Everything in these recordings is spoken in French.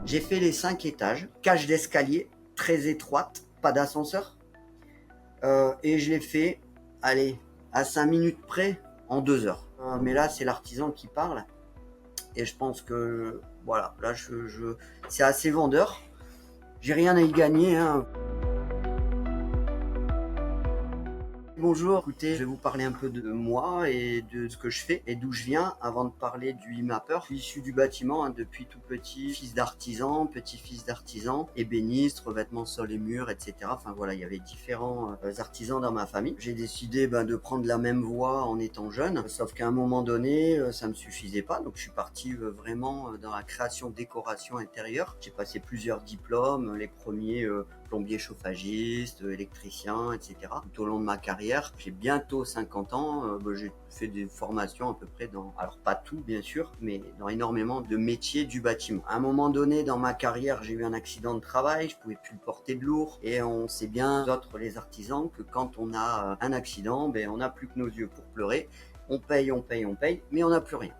J'ai fait les 5 étages, cage d'escalier, très étroite, pas d'ascenseur. Et je l'ai fait, allez, à 5 minutes près, en 2 heures. Mais là, c'est l'artisan qui parle. Et je pense que, voilà, là, c'est assez vendeur. J'ai rien à y gagner, hein. Bonjour, écoutez, je vais vous parler un peu de moi et de ce que je fais et d'où je viens avant de parler du immapper. Je suis issu du bâtiment hein, depuis tout petit, fils d'artisan, petit-fils d'artisan, ébéniste, revêtement sol et murs, etc. Enfin voilà, il y avait différents artisans dans ma famille. J'ai décidé de prendre la même voie en étant jeune, sauf qu'à un moment donné, ça me suffisait pas. Donc je suis parti vraiment dans la création, décoration intérieure. J'ai passé plusieurs diplômes, les premiers plombier chauffagiste, électricien, etc. Tout au long de ma carrière, j'ai bientôt 50 ans, j'ai fait des formations à peu près dans, alors pas tout bien sûr, mais dans énormément de métiers du bâtiment. À un moment donné dans ma carrière, j'ai eu un accident de travail, je pouvais plus porter de lourd et on sait bien, d'autres les artisans, que quand on a un accident, on n'a plus que nos yeux pour pleurer. On paye, mais on n'a plus rien.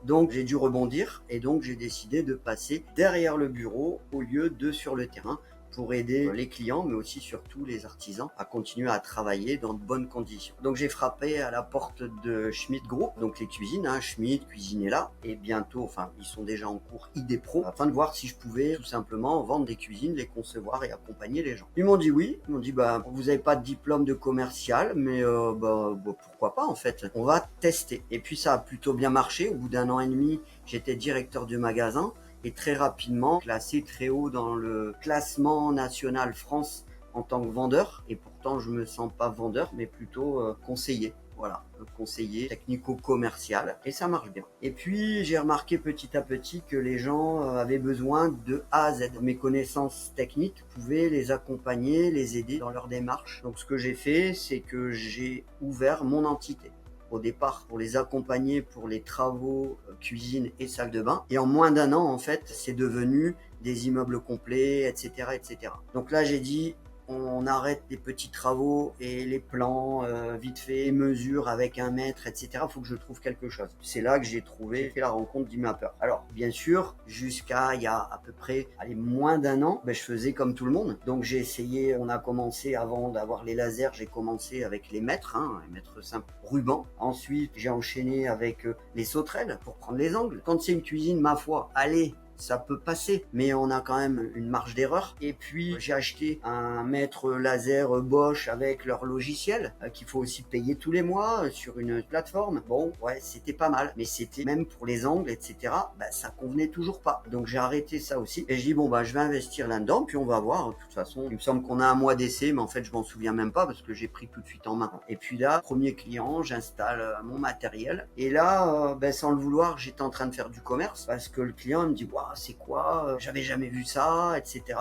Donc j'ai dû rebondir et donc j'ai décidé de passer derrière le bureau au lieu de sur le terrain pour aider les clients, mais aussi surtout les artisans à continuer à travailler dans de bonnes conditions. Donc j'ai frappé à la porte de Schmidt Group, donc les cuisines, hein, Schmidt, Cuisinella, et bientôt, enfin ils sont déjà en cours ID Pro, afin de voir si je pouvais tout simplement vendre des cuisines, les concevoir et accompagner les gens. Ils m'ont dit oui, ils m'ont dit vous n'avez pas de diplôme de commercial, mais pourquoi pas en fait, on va tester. Et puis ça a plutôt bien marché, au bout d'1 an et demi, j'étais directeur du magasin, et très rapidement classé très haut dans le classement national France en tant que vendeur. Et pourtant, je me sens pas vendeur, mais plutôt conseiller. Voilà, conseiller technico-commercial. Et ça marche bien. Et puis, j'ai remarqué petit à petit que les gens avaient besoin de A à Z. Mes connaissances techniques pouvaient les accompagner, les aider dans leur démarche. Donc, ce que j'ai fait, c'est que j'ai ouvert mon entité. Au départ pour les accompagner pour les travaux cuisine et salle de bain. Et en moins d'1 an, en fait, c'est devenu des immeubles complets, etc., etc. Donc là, j'ai dit, on arrête les petits travaux et les plans vite fait, mesures avec 1 mètre, etc. Il faut que je trouve quelque chose. C'est là que j'ai fait la rencontre d'immapper. Alors, bien sûr, jusqu'à il y a à peu près, moins d'1 an, je faisais comme tout le monde. Donc j'ai essayé, on a commencé avant d'avoir les lasers, j'ai commencé avec les mètres, les mètres simples ruban. Ensuite, j'ai enchaîné avec les sauterelles pour prendre les angles. Quand c'est une cuisine, ma foi, allez, ça peut passer, mais on a quand même une marge d'erreur. Et puis j'ai acheté un mètre laser Bosch avec leur logiciel qu'il faut aussi payer tous les mois sur une plateforme. Bon, ouais, c'était pas mal, mais c'était même pour les angles, etc. Ça convenait toujours pas. Donc j'ai arrêté ça aussi et je dis je vais investir là-dedans, puis on va voir. De toute façon, il me semble qu'on a 1 mois d'essai, mais en fait je m'en souviens même pas parce que j'ai pris tout de suite en main. Et puis là, premier client, j'installe mon matériel et là, sans le vouloir, j'étais en train de faire du commerce parce que le client me dit c'est quoi, j'avais jamais vu ça, etc.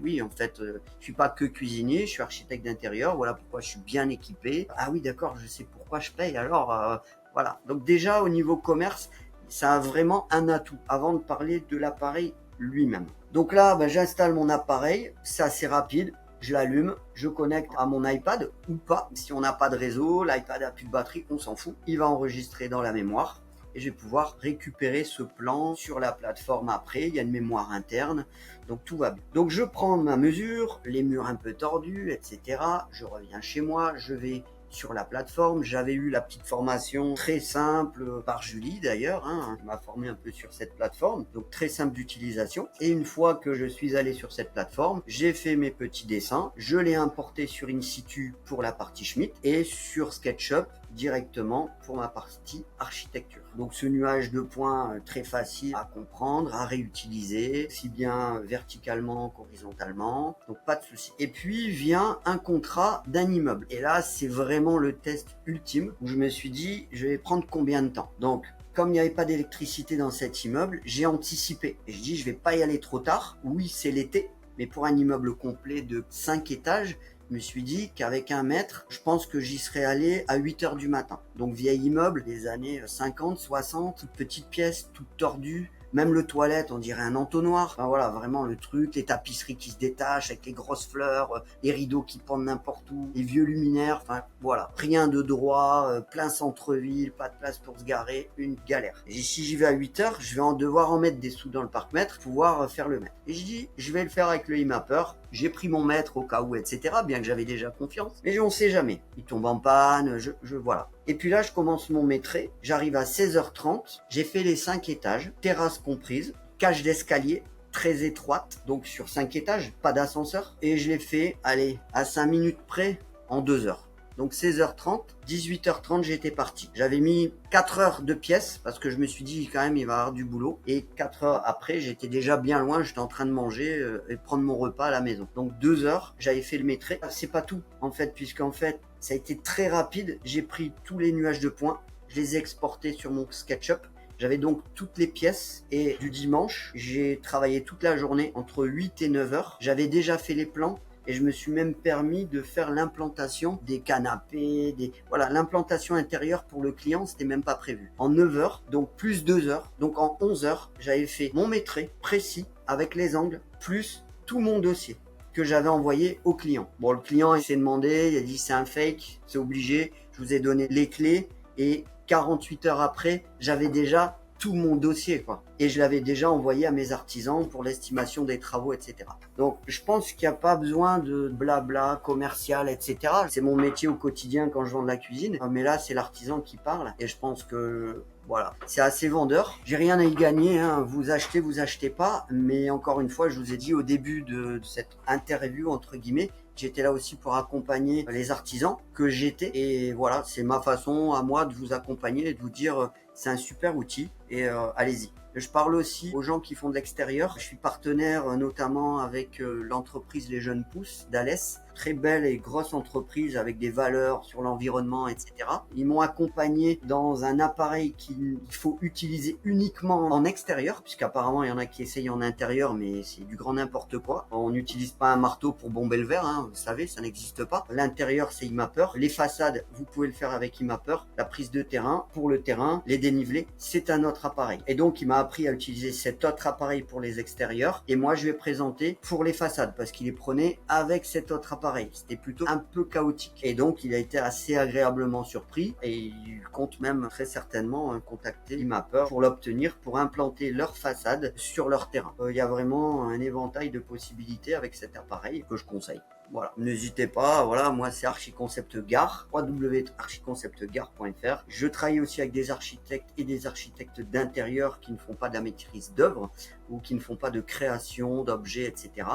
Oui, en fait, je suis pas que cuisinier, je suis architecte d'intérieur, voilà pourquoi je suis bien équipé. Ah oui, d'accord, je sais pourquoi je paye, alors voilà. Donc déjà, au niveau commerce, ça a vraiment un atout, avant de parler de l'appareil lui-même. Donc là, j'installe mon appareil, c'est assez rapide, je l'allume, je connecte à mon iPad ou pas. Si on n'a pas de réseau, l'iPad a plus de batterie, on s'en fout. Il va enregistrer dans la mémoire. Et je vais pouvoir récupérer ce plan sur la plateforme après. Il y a une mémoire interne, donc tout va bien. Donc je prends ma mesure, les murs un peu tordus, etc. Je reviens chez moi, je vais sur la plateforme. J'avais eu la petite formation très simple par Julie d'ailleurs, qui m'a formé un peu sur cette plateforme, donc très simple d'utilisation. Et une fois que je suis allé sur cette plateforme, j'ai fait mes petits dessins, je l'ai importé sur InSitu pour la partie Schmidt et sur SketchUp directement pour ma partie architecture. Donc ce nuage de points très facile à comprendre, à réutiliser, aussi bien verticalement qu'horizontalement, donc pas de souci. Et puis vient un contrat d'un immeuble. Et là, c'est vraiment le test ultime où je me suis dit, je vais prendre combien de temps? Donc, comme il n'y avait pas d'électricité dans cet immeuble, j'ai anticipé. Et je dis, je vais pas y aller trop tard. Oui, c'est l'été, mais pour un immeuble complet de 5 étages, je me suis dit qu'avec 1 mètre, je pense que j'y serais allé à 8 heures du matin. Donc vieil immeuble des années 50, 60, toute petite pièce, toute tordue, Même le toilette, on dirait un entonnoir. Enfin voilà, vraiment le truc, les tapisseries qui se détachent avec les grosses fleurs, les rideaux qui pendent n'importe où, les vieux luminaires, enfin voilà. Rien de droit, plein centre-ville, pas de place pour se garer, une galère. Et si j'y vais à 8 heures, je vais devoir en mettre des sous dans le parc-mètre pour pouvoir faire le mètre. Et je dis, je vais le faire avec le iMapper. J'ai pris mon mètre au cas où, etc. Bien que j'avais déjà confiance. Mais on sait jamais. Il tombe en panne, voilà. Et puis là, je commence mon métré. J'arrive à 16h30. J'ai fait les 5 étages, terrasse comprise, cage d'escalier, très étroite, donc sur 5 étages, pas d'ascenseur. Et je l'ai fait, allez, à 5 minutes près, en 2 heures. Donc 16h30, 18h30, j'étais parti. J'avais mis 4 heures de pièce parce que je me suis dit quand même il va y avoir du boulot. Et 4 heures après, j'étais déjà bien loin, j'étais en train de manger et prendre mon repas à la maison. Donc 2 heures, j'avais fait le métré. C'est pas tout en fait, puisqu'en fait, ça a été très rapide. J'ai pris tous les nuages de points, je les ai exportés sur mon SketchUp. J'avais donc toutes les pièces et du dimanche, j'ai travaillé toute la journée entre 8 et 9 heures. J'avais déjà fait les plans. Et je me suis même permis de faire l'implantation des canapés, voilà, l'implantation intérieure pour le client, c'était même pas prévu. En 9 heures, donc plus 2 heures, donc en 11 heures, j'avais fait mon métré précis avec les angles, plus tout mon dossier que j'avais envoyé au client. Bon, le client, il s'est demandé, il a dit c'est un fake, c'est obligé, je vous ai donné les clés et 48 heures après, j'avais déjà tout mon dossier, quoi. Et je l'avais déjà envoyé à mes artisans pour l'estimation des travaux, etc. Donc, je pense qu'il n'y a pas besoin de blabla commercial, etc. C'est mon métier au quotidien quand je vends de la cuisine. Mais là, c'est l'artisan qui parle. Et je pense que, voilà, c'est assez vendeur. J'ai rien à y gagner, hein. Vous achetez pas. Mais encore une fois, je vous ai dit au début de cette interview, entre guillemets, j'étais là aussi pour accompagner les artisans que j'étais. Et voilà, c'est ma façon à moi de vous accompagner et de vous dire c'est un super outil et allez-y. Je parle aussi aux gens qui font de l'extérieur. Je suis partenaire notamment avec l'entreprise Les Jeunes Pousses d'Alès. Très belle et grosse entreprise avec des valeurs sur l'environnement, etc. Ils m'ont accompagné dans un appareil qu'il faut utiliser uniquement en extérieur, puisqu'apparemment il y en a qui essayent en intérieur, mais c'est du grand n'importe quoi. On n'utilise pas un marteau pour bomber le verre, hein, vous savez, ça n'existe pas. L'intérieur, c'est iMapper. Les façades, vous pouvez le faire avec iMapper. La prise de terrain, pour le terrain, les dénivelés, c'est un autre appareil. Et donc, il m'a appris à utiliser cet autre appareil pour les extérieurs. Et moi, je vais présenter pour les façades, parce qu'il les prenait avec cet autre appareil. C'était plutôt un peu chaotique. Et donc, il a été assez agréablement surpris et il compte même très certainement contacter iMapper pour l'obtenir, pour implanter leur façade sur leur terrain. Il y a vraiment un éventail de possibilités avec cet appareil que je conseille. Voilà, n'hésitez pas, voilà, moi c'est Archiconcept Gare, www.archiconceptgare.fr. Je travaille aussi avec des architectes et des architectes d'intérieur qui ne font pas de la maîtrise d'œuvre ou qui ne font pas de création d'objets, etc.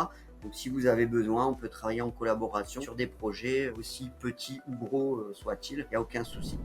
Donc si vous avez besoin, on peut travailler en collaboration sur des projets aussi petits ou gros soient-ils, il n'y a aucun souci.